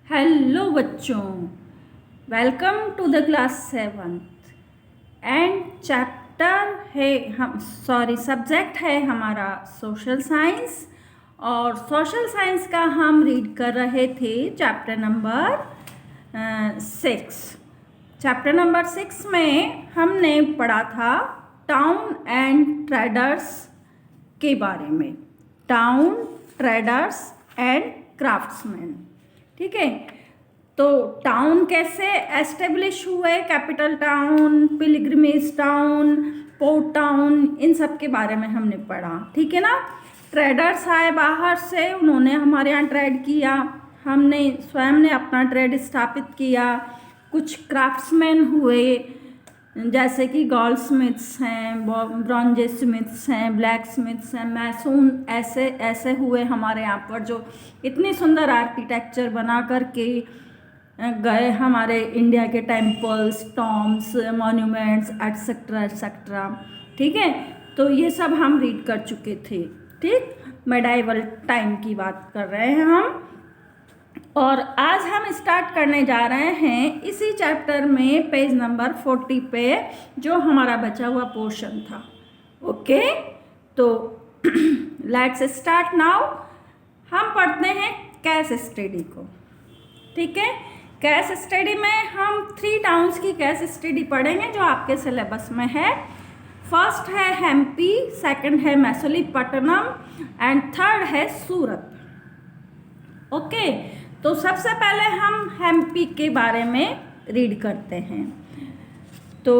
Hello बच्चों, welcome to the class 7th and chapter है subject है हमारा सोशल साइंस। और सोशल साइंस का हम रीड कर रहे थे चैप्टर नंबर 6। चैप्टर नंबर 6 में हमने पढ़ा था टाउन एंड ट्रेडर्स के बारे में। Town, traders and craftsman. ठीक है, तो टाउन कैसे एस्टेब्लिश हुए, capital town, pilgrimage town, port town, इन सब के बारे में हमने पढ़ा। ठीक है ना। ट्रेडर्स आए बाहर से, उन्होंने हमारे यहाँ ट्रेड किया, हमने स्वयं ने अपना ट्रेड स्थापित किया। कुछ क्राफ्ट्समैन हुए, जैसे कि गोल्ड स्मिथ्स हैं, ब्रॉन्ज स्मिथ्स हैं, ब्लैक स्मिथ्स हैं, मैसून, ऐसे ऐसे हुए हमारे यहाँ पर, जो इतनी सुंदर आर्किटेक्चर बना करके गए हमारे इंडिया के temples, Tom's, monuments etcetera etcetera. ठीक है, तो ये सब हम रीड कर चुके थे। ठीक, मेडाइवल टाइम की बात कर रहे हैं हम। और आज हम स्टार्ट करने जा रहे हैं इसी चैप्टर में पेज नंबर 40 पे, जो हमारा बचा हुआ पोर्शन था। ओके, तो लेट्स स्टार्ट नाउ। हम पढ़ते हैं केस स्टडी को। ठीक है, केस स्टडी में हम 3 टाउन्स की केस स्टडी पढ़ेंगे जो आपके सिलेबस में है। फर्स्ट है हम्पी, सेकंड है मछलीपट्टनम एंड थर्ड है सूरत। ओके, तो सबसे पहले हम हम्पी के बारे में रीड करते हैं। तो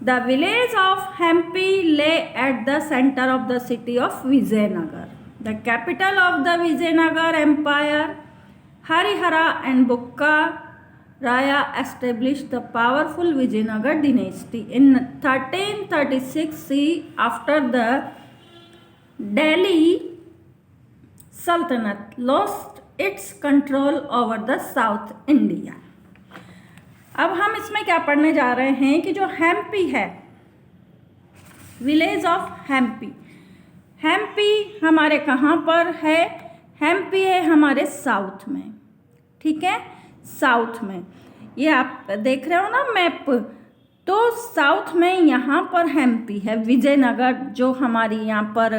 the village of Hampi lay at the centre of the city of Vijayanagar, the capital of the Vijayanagar empire. Harihara and Bukka Raya established the powerful Vijayanagar dynasty in 1336 CE after the Delhi Sultanate lost its control over the South India। अब हम इसमें क्या पढ़ने जा रहे हैं कि जो हम्पी है, विलेज ऑफ हम्पी, हम्पी हमारे कहाँ पर है? हम्पी है हमारे साउथ में। ठीक है, साउथ में, ये आप देख रहे हो ना मैप, तो साउथ में यहाँ पर हम्पी है। विजयनगर जो हमारी यहाँ पर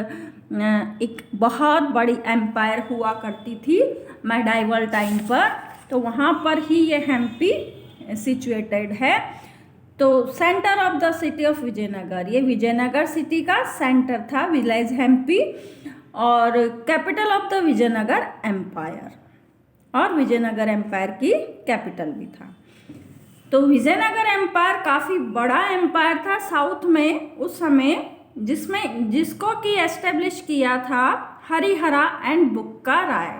एक बहुत बड़ी एम्पायर हुआ करती थी मेडाइवल टाइम पर, तो वहाँ पर ही ये हम्पी सिचुएटेड है। तो centre of the city of Vijayanagar, ये विजयनगर सिटी का सेंटर था, विलेज हम्पी, और capital of the Vijayanagar empire, और विजयनगर एम्पायर की कैपिटल भी था। तो विजयनगर एम्पायर काफ़ी बड़ा एम्पायर था साउथ में उस समय, जिसको कि एस्टेब्लिश किया था हरिहरा एंड बुक्का राय।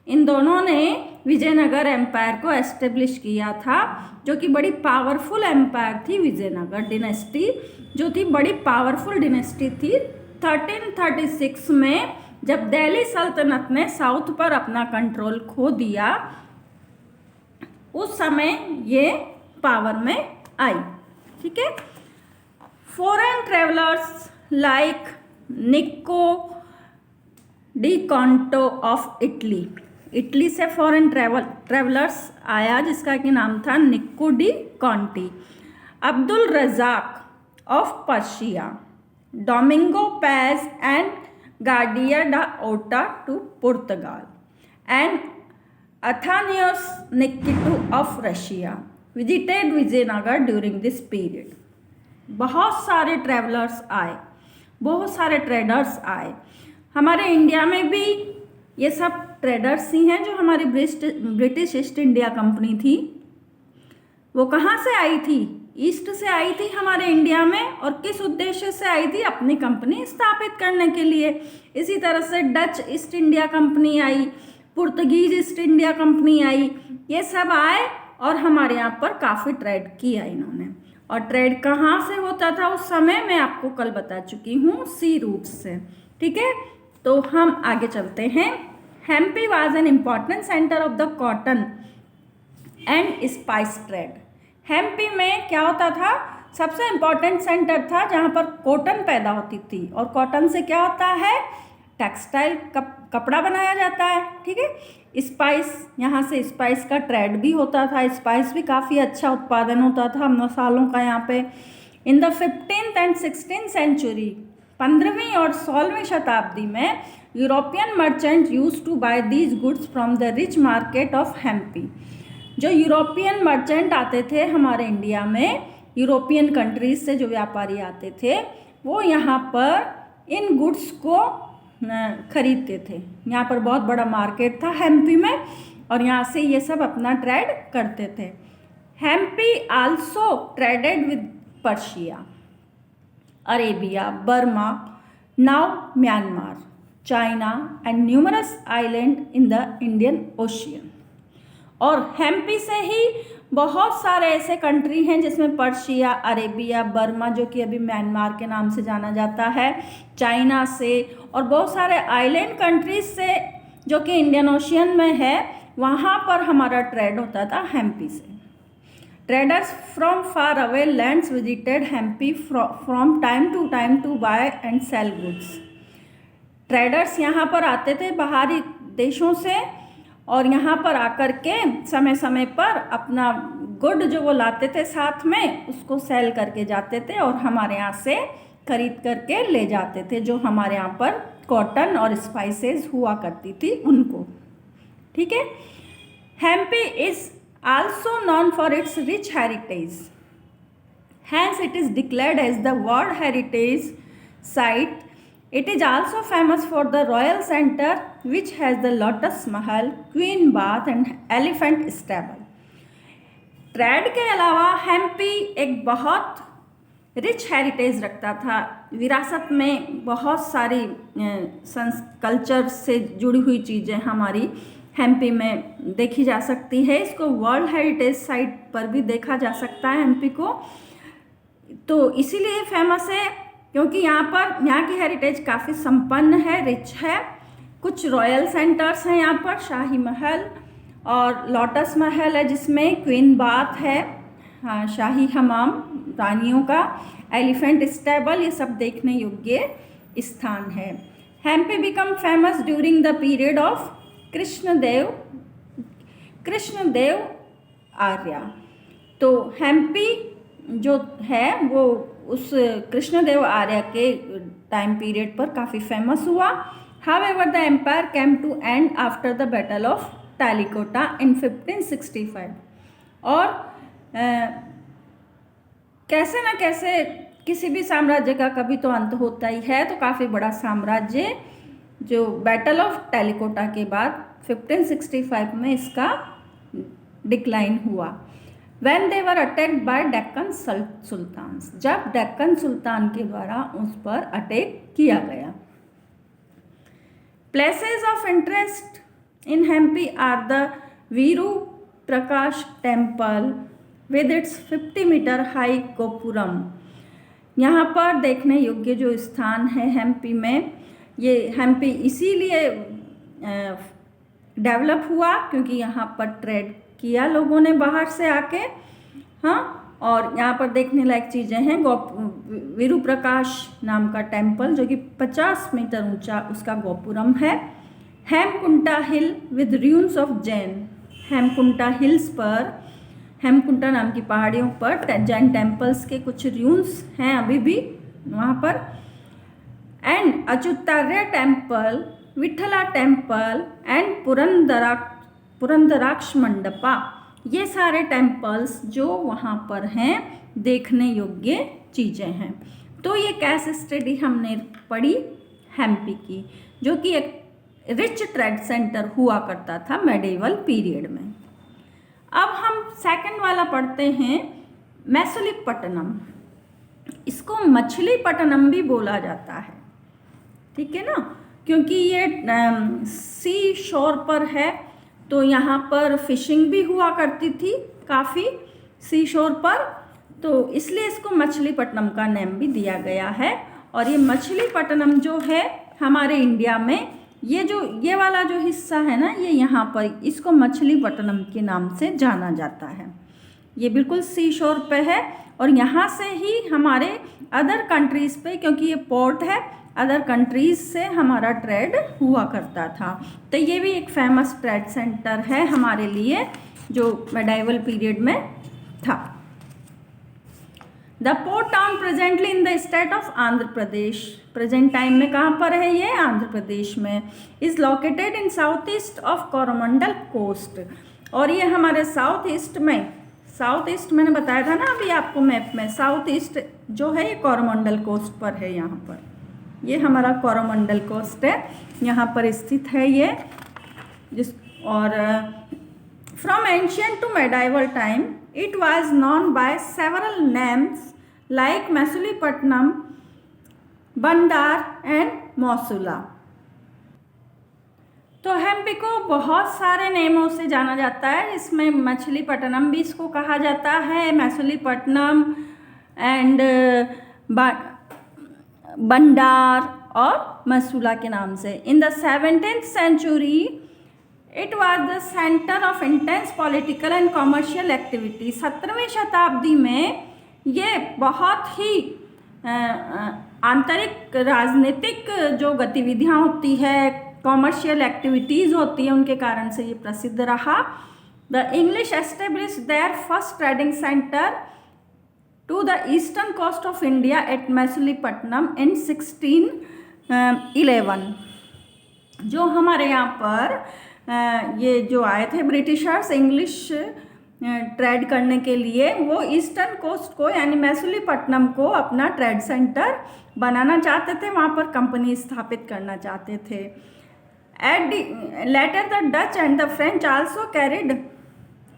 इन दोनों ने विजयनगर एम्पायर को एस्टेब्लिश किया था, जो कि बड़ी पावरफुल एम्पायर थी। विजयनगर डिनेस्टी जो थी, बड़ी पावरफुल डिनेस्टी थी। 1336 में जब दिल्ली सल्तनत ने साउथ पर अपना कंट्रोल खो दिया, उस समय ये पावर में आई। ठीक है, foreign travellers like Nicco de Conti of Italy, Italy से फॉरेन ट्रेवलर्स आया जिसका कि नाम था Nicco de Conti. Abdul Razzaq of Persia, Domingo Paes and Gardia da Ota to Portugal, and Athanasius Nikitin of Russia visited Vijayanagar during this period. बहुत सारे travellers आए, बहुत सारे ट्रेडर्स आए। हमारे इंडिया में भी ये सब ट्रेडर्स ही हैं, जो हमारी ब्रिटिश ईस्ट इंडिया कंपनी थी, वो कहाँ से आई थी? ईस्ट से आई थी हमारे इंडिया में। और किस उद्देश्य से आई थी? अपनी कंपनी स्थापित करने के लिए। इसी तरह से डच ईस्ट इंडिया कंपनी आई, पुर्तगीज ईस्ट इंडिया कंपनी आई, ये सब आए और हमारे यहाँ पर काफ़ी ट्रेड किया इन्होंने। और ट्रेड कहाँ से होता था उस समय, मैं आपको कल बता चुकी हूँ, सी रूट से। ठीक है, तो हम आगे चलते हैं। Hampi was an important centre of the cotton and spice trade. Hampi में क्या होता था? सबसे इम्पॉर्टेंट सेंटर था जहाँ पर कॉटन पैदा होती थी। और कॉटन से क्या होता है? टेक्सटाइल कपड़ा बनाया जाता है, ठीक है। स्पाइस, यहाँ से स्पाइस का ट्रेड भी होता था, स्पाइस भी काफ़ी अच्छा उत्पादन होता था मसालों का यहाँ पे। In the 15th and 16th century, 15वीं और 16वीं शताब्दी में European merchant use to buy these goods from the rich market of Hampi. जो यूरोपियन मर्चेंट आते थे हमारे इंडिया में, यूरोपियन कंट्रीज से जो व्यापारी आते थे, वो यहाँ पर इन गुड्स को खरीदते थे। यहाँ पर बहुत बड़ा मार्केट था हेम्पी में, और यहाँ से ये सब अपना ट्रेड करते थे। Hampi also traded with Persia, Arabia, Burma, now Myanmar, China and numerous island in the Indian Ocean. और हेम्पी से ही बहुत सारे ऐसे कंट्री हैं जिसमें पर्शिया, अरेबिया, बर्मा जो कि अभी म्यांमार के नाम से जाना जाता है, चाइना से, और बहुत सारे आइलैंड कंट्रीज से जो कि इंडियन ओशियन में है, वहाँ पर हमारा ट्रेड होता था हेम्पी से। Traders from far away lands visited Hampi from time to buy and sell goods. Traders यहाँ पर आते थे बाहरी देशों से, और यहाँ पर आकर के समय समय पर अपना गुड जो वो लाते थे साथ में, उसको सेल करके जाते थे, और हमारे यहाँ से खरीद करके ले जाते थे, जो हमारे यहाँ पर कॉटन और स्पाइसेस हुआ करती थी उनको, ठीक है। Hampi is also known for its rich heritage, hence it is declared as the world heritage site. It is also famous for the Royal Center, which has the Lotus Mahal, Queen Bath and Elephant Stable. Trade के अलावा हेम्पी एक बहुत rich heritage रखता था, विरासत में बहुत सारी कल्चर से जुड़ी हुई चीज़ें हमारी हेम्पी में देखी जा सकती है। इसको वर्ल्ड हेरिटेज साइट पर भी देखा जा सकता है हेम्पी को, तो इसीलिए फेमस है क्योंकि यहाँ की हेरिटेज काफ़ी संपन्न है, रिच है। कुछ रॉयल सेंटर्स हैं यहाँ पर, शाही महल और लोटस महल है जिसमें क्वीन बाथ है, हाँ, शाही हमाम रानियों का, एलिफेंट स्टेबल, ये सब देखने योग्य स्थान है। Hampi become famous during the period of Krishnadeva Arya. तो हेम्पी जो है वो उस कृष्णदेव आर्य के टाइम पीरियड पर काफ़ी फेमस हुआ। However the empire came to end after the battle of Talikota in 1565। और कैसे न कैसे किसी भी साम्राज्य का कभी तो अंत होता ही है, तो काफ़ी बड़ा साम्राज्य जो बैटल ऑफ टैलिकोटा के बाद 1565 में इसका डिक्लाइन हुआ। When they were attacked by Deccan sultans, जब डेक्कन सुल्तान के द्वारा उस पर अटैक किया गया। Places of interest in Hampi are the Veeru Prakash temple with its 50-meter high gopuram. यहाँ पर देखने योग्य जो स्थान है हेम्पी में, ये हेम्पी इसीलिए डेवलप हुआ क्योंकि यहाँ पर ट्रेड किया लोगों ने बाहर से आके, हाँ। और यहाँ पर देखने लायक चीज़ें हैं, वीरू प्रकाश नाम का टेम्पल जो कि 50 मीटर ऊंचा उसका गोपुरम है। हेमकुंटा हिल विद र्यून्स ऑफ जैन, हेमकुंटा हिल्स पर, हेमकुंटा नाम की पहाड़ियों पर जैन टेम्पल्स के कुछ र्यून्स हैं अभी भी वहाँ पर। And Achyutaraya temple, Vitthala temple and Purandaraksha mandapa, ये सारे टेम्पल्स जो वहाँ पर हैं देखने योग्य चीज़ें हैं। तो ये केस स्टडी हमने पढ़ी हेम्पी की, जो कि एक रिच ट्रेड सेंटर हुआ करता था मेडिवल पीरियड में। अब हम सेकंड वाला पढ़ते हैं, मैसूलिपट्टनम। इसको मछलीपट्टनम भी बोला जाता है, ठीक है ना, क्योंकि ये सी शोर पर है, तो यहाँ पर फिशिंग भी हुआ करती थी काफ़ी सी शोर पर, तो इसलिए इसको मछलीपट्टनम का नेम भी दिया गया है। और ये मछलीपट्टनम जो है हमारे इंडिया में, ये वाला जो हिस्सा है ना, ये यहाँ पर इसको मछलीपट्टनम के नाम से जाना जाता है। ये बिल्कुल सी शोर पे है, और यहाँ से ही हमारे अदर कंट्रीज़ पे, क्योंकि ये पोर्ट है, अदर कंट्रीज से हमारा ट्रेड हुआ करता था। तो ये भी एक फेमस ट्रेड सेंटर है हमारे लिए जो मेडाइवल पीरियड में था। The port town presently in the state of Andhra Pradesh, present time में कहाँ पर है ये? आंध्र प्रदेश में। Is located in south east of Coromandel coast, और ये हमारे साउथ ईस्ट मैंने बताया था ना अभी आपको मैप में, साउथ ईस्ट जो है ये कोरोमंडल कोस्ट पर है। यहाँ पर ये हमारा कोरोमंडल कोस्ट है, यहाँ पर स्थित है ये। और from ancient to medieval time it was known by several names like Machilipatnam, Bandar and Masula. तो हम्पी को बहुत सारे नेमों से जाना जाता है, इसमें मछलीपट्टनम भी इसको कहा जाता है, मछलीपट्टनम एंड बंडार और मसूला के नाम से। In the 17th century it was the centre of intense political and commercial activity. 17वीं शताब्दी में ये बहुत ही आंतरिक राजनीतिक जो गतिविधियाँ होती है, कॉमर्शियल एक्टिविटीज़ होती है, उनके कारण से ये प्रसिद्ध रहा। The English establish their first trading centre to the eastern coast of India at Machilipatnam in 1611। जो हमारे यहाँ पर ये जो आए थे ब्रिटिशर्स इंग्लिश ट्रेड करने के लिए, वो ईस्टर्न कोस्ट को यानी मछलीपट्टनम को अपना ट्रेड सेंटर बनाना चाहते थे, वहाँ पर कंपनी स्थापित करना चाहते थे। Later the Dutch and the French also carried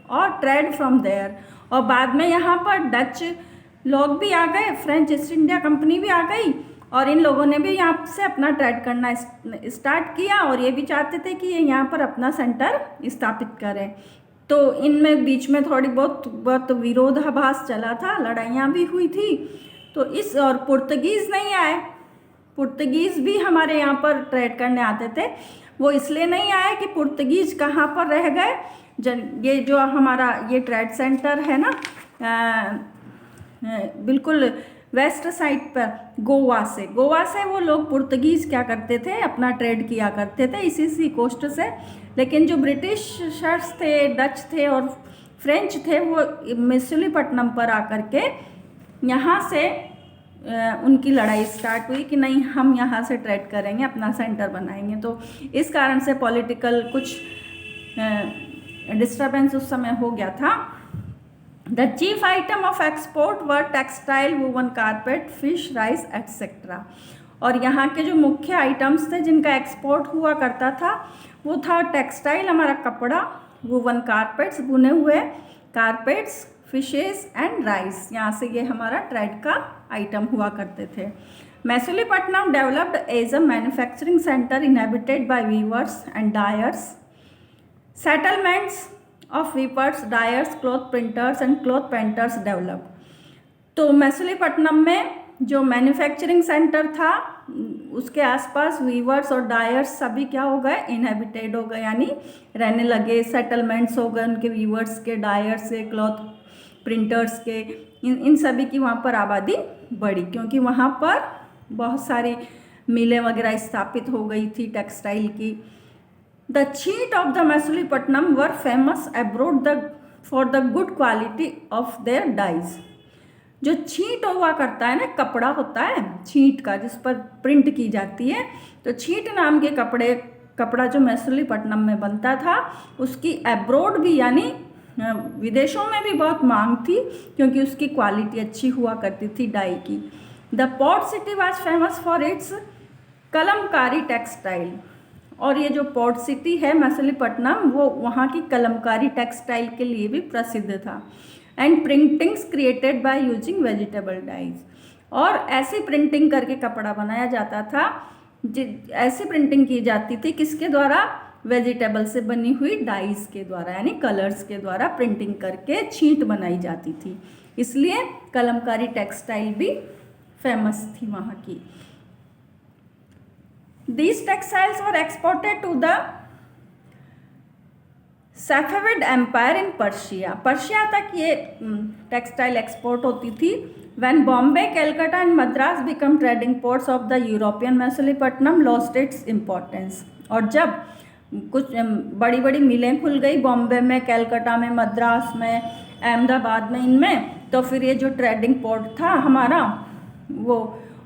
और ट्रेड फ्रॉम देयर, और बाद में यहाँ पर डच लोग भी आ गए, फ्रेंच ईस्ट इंडिया कंपनी भी आ गई, और इन लोगों ने भी यहाँ से अपना ट्रेड करना स्टार्ट किया, और ये भी चाहते थे कि ये यहाँ पर अपना सेंटर स्थापित करें। तो इनमें बीच में थोड़ी बहुत विरोधाभास चला था, लड़ाइयाँ भी हुई थी। तो इस और पुर्तगीज़ नहीं आए, पुर्तगीज़ भी हमारे यहाँ पर ट्रेड करने आते थे। वो इसलिए नहीं आए कि पुर्तगीज़ कहाँ पर रह गए, ये जो हमारा ये ट्रेड सेंटर है ना बिल्कुल वेस्ट साइड पर गोवा से वो लोग पुर्तगीज़ क्या करते थे, अपना ट्रेड किया करते थे इसी कोस्ट से। लेकिन जो ब्रिटिशर्स थे, डच थे और फ्रेंच थे, वो मछलीपट्टनम पर आकर के यहाँ से उनकी लड़ाई स्टार्ट हुई कि नहीं, हम यहाँ से ट्रेड करेंगे, अपना सेंटर बनाएंगे। तो इस कारण से पॉलिटिकल कुछ डिस्टर्बेंस उस समय हो गया था। The chief item of export were textile, woven carpet, fish, rice etcetera. और यहाँ के जो मुख्य आइटम्स थे जिनका एक्सपोर्ट हुआ करता था वो था टेक्सटाइल, हमारा कपड़ा, वूवन कारपेट्स, बुने हुए कारपेट्स, फिशेस एंड राइस। यहाँ से ये हमारा ट्रेड का आइटम हुआ करते थे। Machilipatnam developed as a manufacturing centre inhabited by weavers and dyers. Settlements of weavers, dyers, cloth printers and cloth painters develop. तो मछलीपट्टनम में जो मैन्युफैक्चरिंग सेंटर था उसके आसपास वीवर्स और डायर्स सभी क्या हो गए, इनहेबिटेड हो गए, यानी रहने लगे। सेटलमेंट्स हो गए उनके वीवर्स के, डायर्स के, क्लॉथ प्रिंटर्स के, इन सभी की वहाँ पर आबादी बढ़ी, क्योंकि वहाँ पर बहुत सारी मिलें वगैरह स्थापित हो गई थी टेक्सटाइल की। The chintz of the Machilipatnam were famous abroad for the good quality of their dyes. जो छींट हुआ करता है ना, कपड़ा होता है छींट का जिस पर प्रिंट की जाती है, तो छींट नाम के कपड़ा जो मछलीपट्टनम में बनता था उसकी अब्रोड भी यानी विदेशों में भी बहुत मांग थी, क्योंकि उसकी क्वालिटी अच्छी हुआ करती थी डाई की। The port city was famous for it's Kalamkari textile. और ये जो पोर्ट सिटी है मछलीपट्टनम, वो वहाँ की कलमकारी टेक्सटाइल के लिए भी प्रसिद्ध था। And printings created by using vegetable dyes. और ऐसी प्रिंटिंग करके कपड़ा बनाया जाता था, ऐसी प्रिंटिंग की जाती थी किसके द्वारा, वेजिटेबल से बनी हुई डाइज के द्वारा, यानी कलर्स के द्वारा प्रिंटिंग करके छींट बनाई जाती थी। इसलिए कलमकारी टेक्सटाइल भी फेमस थी वहाँ की। These textiles were exported to the Safavid empire in Persia, Persia तक ये टेक्सटाइल एक्सपोर्ट होती थी। When Bombay, Calcutta and Madras become trading ports of the European Machilipatnam lost its importance. और जब कुछ बड़ी बड़ी मिलें खुल गई बॉम्बे में, कैलकाटा में, मद्रास में, अहमदाबाद में, इनमें, तो फिर ये जो ट्रेडिंग पोर्ट था हमारा वो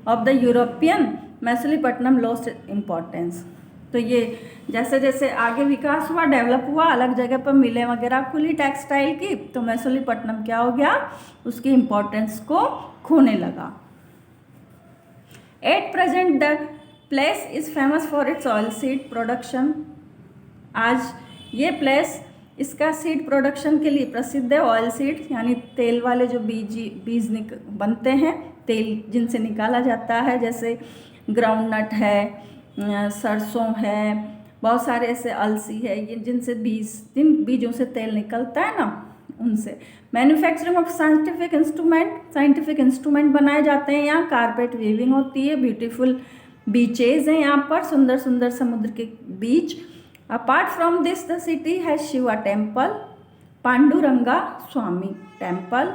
of the European Machilipatnam lost importance. तो ये जैसे जैसे आगे विकास हुआ, डेवलप हुआ, अलग जगह पर मिलें वगैरह खुली टेक्सटाइल की, तो मछलीपट्टनम क्या हो गया, उसकी इम्पोर्टेंस को खोने लगा। At present the place is famous for it's oil seed production. आज ये प्लेस इसका सीड प्रोडक्शन के लिए प्रसिद्ध है। ऑयल सीड यानी तेल वाले जो बीज बनते हैं, तेल जिनसे निकाला जाता है, जैसे ग्राउंडनट है, सरसों है, बहुत सारे ऐसे अलसी है, ये जिनसे जिन बीजों से तेल निकलता है ना, उनसे। मैन्युफैक्चरिंग ऑफ साइंटिफिक इंस्ट्रूमेंट बनाए जाते हैं यहाँ। कारपेट वीविंग होती है। ब्यूटीफुल बीचेज हैं यहाँ पर, सुंदर सुंदर समुद्र के बीच। Apart from this the city है Shiva temple, Panduranga Swami temple,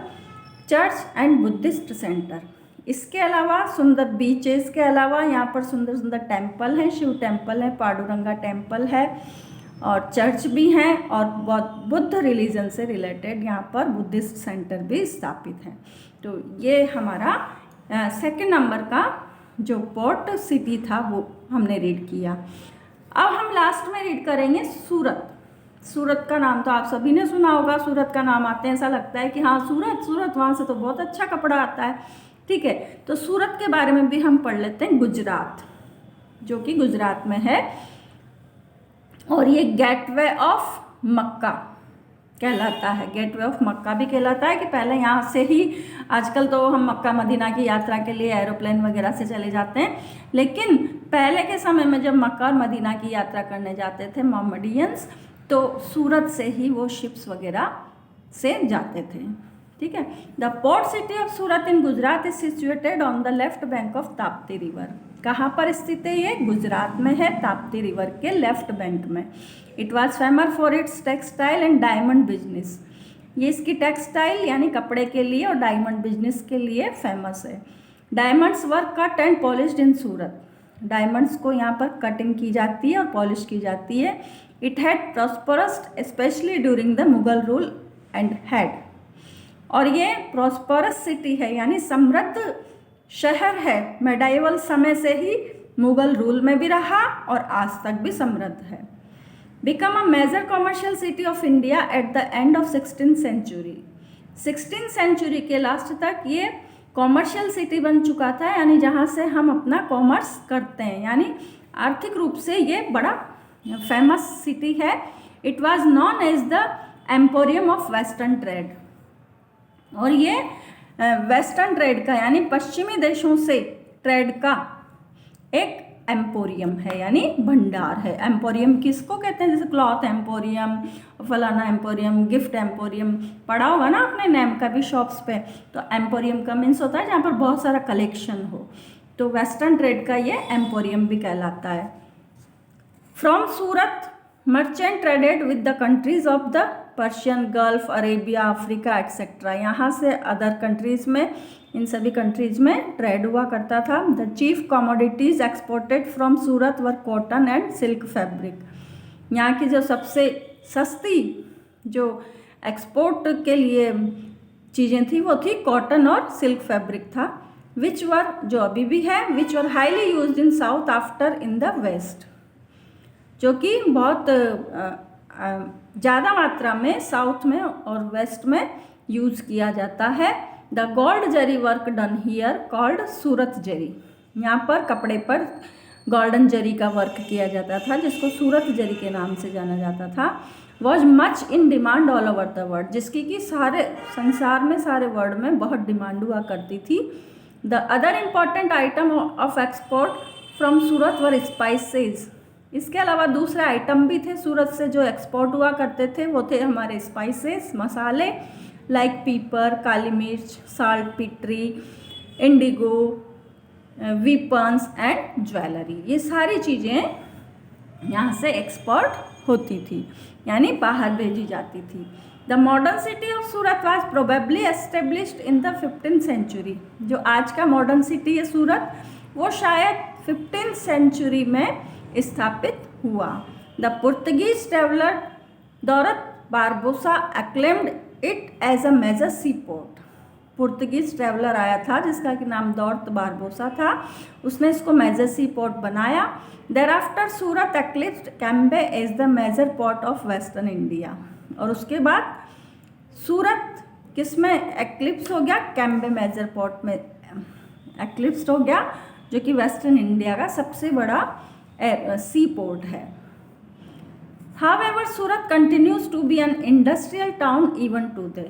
church and Buddhist centre. इसके अलावा सुंदर बीचेस के अलावा यहाँ पर सुंदर सुंदर टेम्पल हैं, शिव टेम्पल है, पांडुरंगा टेम्पल है, और चर्च भी हैं, और बुद्ध रिलीजन से रिलेटेड यहाँ पर बुद्धिस्ट सेंटर भी स्थापित हैं। तो ये हमारा सेकंड नंबर का जो पोर्ट सिटी था वो हमने रीड किया। अब हम लास्ट में रीड करेंगे सूरत। सूरत का नाम तो आप सभी ने सुना होगा। सूरत का नाम आते हैं ऐसा लगता है कि हाँ सूरत वहाँ से तो बहुत अच्छा कपड़ा आता है, ठीक है। तो सूरत के बारे में भी हम पढ़ लेते हैं। गुजरात, जो कि गुजरात में है, और ये गेटवे ऑफ मक्का कहलाता है। गेटवे ऑफ मक्का भी कहलाता है कि पहले यहाँ से ही, आजकल तो हम मक्का मदीना की यात्रा के लिए एरोप्लेन वगैरह से चले जाते हैं, लेकिन पहले के समय में जब मक्का और मदीना की यात्रा करने जाते थे मोहम्मडियंस, तो सूरत से ही वो शिप्स वगैरह से जाते थे, ठीक है। The port city of Surat in Gujarat is situated on the left bank of Tapti river. कहाँ पर स्थित है ये? गुजरात में है, ताप्ती रिवर के लेफ्ट बैंक में। It was famous for it's textile and diamond business. ये इसकी टेक्सटाइल यानी कपड़े के लिए और डायमंड बिजनेस के लिए फेमस है। Diamonds were cut and polished in Surat. Diamonds को यहाँ पर कटिंग की जाती है और पॉलिश की जाती है। It had prosperous specially during the Mughal rule and had, और ये प्रॉस्परस सिटी है यानी समृद्ध शहर है। मेडाइवल समय से ही मुगल रूल में भी रहा और आज तक भी समृद्ध है। Become a major commercial city of India at the end of 16th century. 16th century के लास्ट तक ये कॉमर्शियल सिटी बन चुका था, यानी जहाँ से हम अपना कॉमर्स करते हैं, यानी आर्थिक रूप से ये बड़ा फेमस सिटी है। It was known as the emporium of western trade, और ये वेस्टर्न ट्रेड का यानी पश्चिमी देशों से ट्रेड का एक एम्पोरियम है, यानी भंडार है। एम्पोरियम किसको कहते हैं? जैसे क्लॉथ एम्पोरियम, फलाना एम्पोरियम, गिफ्ट एम्पोरियम, पढ़ा होगा ना आपने नेम का भी शॉप्स पे। तो एम्पोरियम का मीन्स होता है जहाँ पर बहुत सारा कलेक्शन हो, तो वेस्टर्न ट्रेड का ये एम्पोरियम भी कहलाता है। From Surat merchant traded with the countries of the Persian gulf, Arabia, Africa etcetera. यहाँ से अदर कंट्रीज़ में, इन सभी कंट्रीज में ट्रेड हुआ करता था। The chief commodities exported from Surat were cotton and silk fabric. यहाँ की जो सबसे सस्ती जो एक्सपोर्ट के लिए चीज़ें थी वो थी कॉटन और सिल्क फैब्रिक था। विच वर, जो अभी भी है, which were highly used in south after in the west, जो कि बहुत ज़्यादा मात्रा में साउथ में और वेस्ट में यूज़ किया जाता है। The gold zari work done here called Surat zari. यहाँ पर कपड़े पर गोल्डन जरी का वर्क किया जाता था, जिसको सूरत जरी के नाम से जाना जाता था। Was much in demand all over the world, जिसकी कि सारे संसार में, सारे वर्ल्ड में बहुत डिमांड हुआ करती थी। The other important item of export from Surat were spices. इसके अलावा दूसरे आइटम भी थे सूरत से जो एक्सपोर्ट हुआ करते थे, वो थे हमारे स्पाइसेस, मसाले, like pepper, kali mirch, saltpetre, indigo, weapons and jewellery. ये सारी चीज़ें यहाँ से एक्सपोर्ट होती थी, यानी बाहर भेजी जाती थी। The modern city of Surat was probably established in the 15th century. जो आज का मॉडर्न सिटी है सूरत, वो शायद 15th सेंचुरी में स्थापित हुआ। The Portuguese traveller Duarte Barbosa acclaimed it as a major seaport। Portuguese traveller आया था जिसका कि नाम दौरत बारबोसा था, उसने इसको मेजर सी पोर्ट बनाया। Thereafter Surat eclipsed Cambay as the major port of western India. और उसके बाद सूरत किस में एक्लिप्स हो गया? कैम्बे मेजर पोर्ट में एक्लिप्स्ड हो गया, जो कि वेस्टर्न इंडिया का सबसे बड़ा सी पोर्ट है। However, सूरत continues to be an industrial town even today।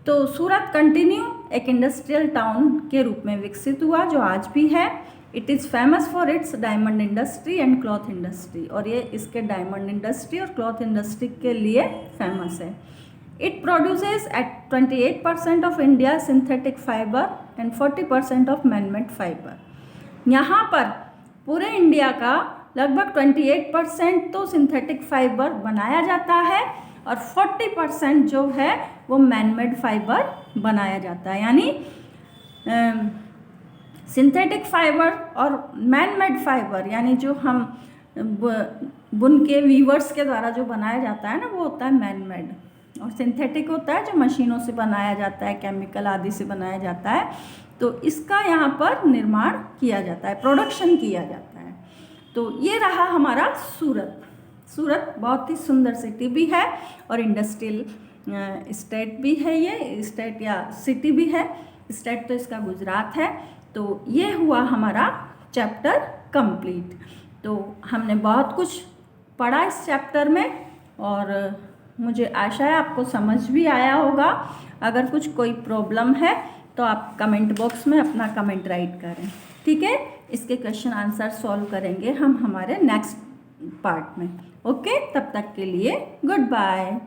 तो सूरत कंटिन्यू एक इंडस्ट्रियल टाउन के रूप में विकसित हुआ, जो आज भी है। It is famous for its diamond industry and cloth industry. और ये इसके डायमंड इंडस्ट्री और क्लॉथ इंडस्ट्री के लिए फेमस है। It produces at 28% of India synthetic fibre and 40% of manmade fibre. यहाँ पर पूरे इंडिया का लगभग 28% तो सिंथेटिक फाइबर बनाया जाता है और 40% जो है वो मैनमेड फाइबर बनाया जाता है। यानी सिंथेटिक फाइबर और मैनमेड फाइबर, यानी जो हम बुन के वीवर्स के द्वारा जो बनाया जाता है ना, वो होता है मैनमेड। और सिंथेटिक होता है जो मशीनों से बनाया जाता है, केमिकल आदि से बनाया जाता है। तो इसका यहाँ पर निर्माण किया जाता है, प्रोडक्शन किया जाता है। तो ये रहा हमारा सूरत। सूरत बहुत ही सुंदर सिटी भी है और इंडस्ट्रियल स्टेट भी है। ये स्टेट या सिटी भी है, स्टेट तो इसका गुजरात है। तो ये हुआ हमारा चैप्टर कंप्लीट। तो हमने बहुत कुछ पढ़ा इस चैप्टर में और मुझे आशा है आपको समझ भी आया होगा। अगर कुछ कोई प्रॉब्लम है तो आप कमेंट बॉक्स में अपना कमेंट राइट करें, ठीक है। इसके क्वेश्चन आंसर सॉल्व करेंगे हम हमारे नेक्स्ट पार्ट में। ओके, तब तक के लिए गुड बाय।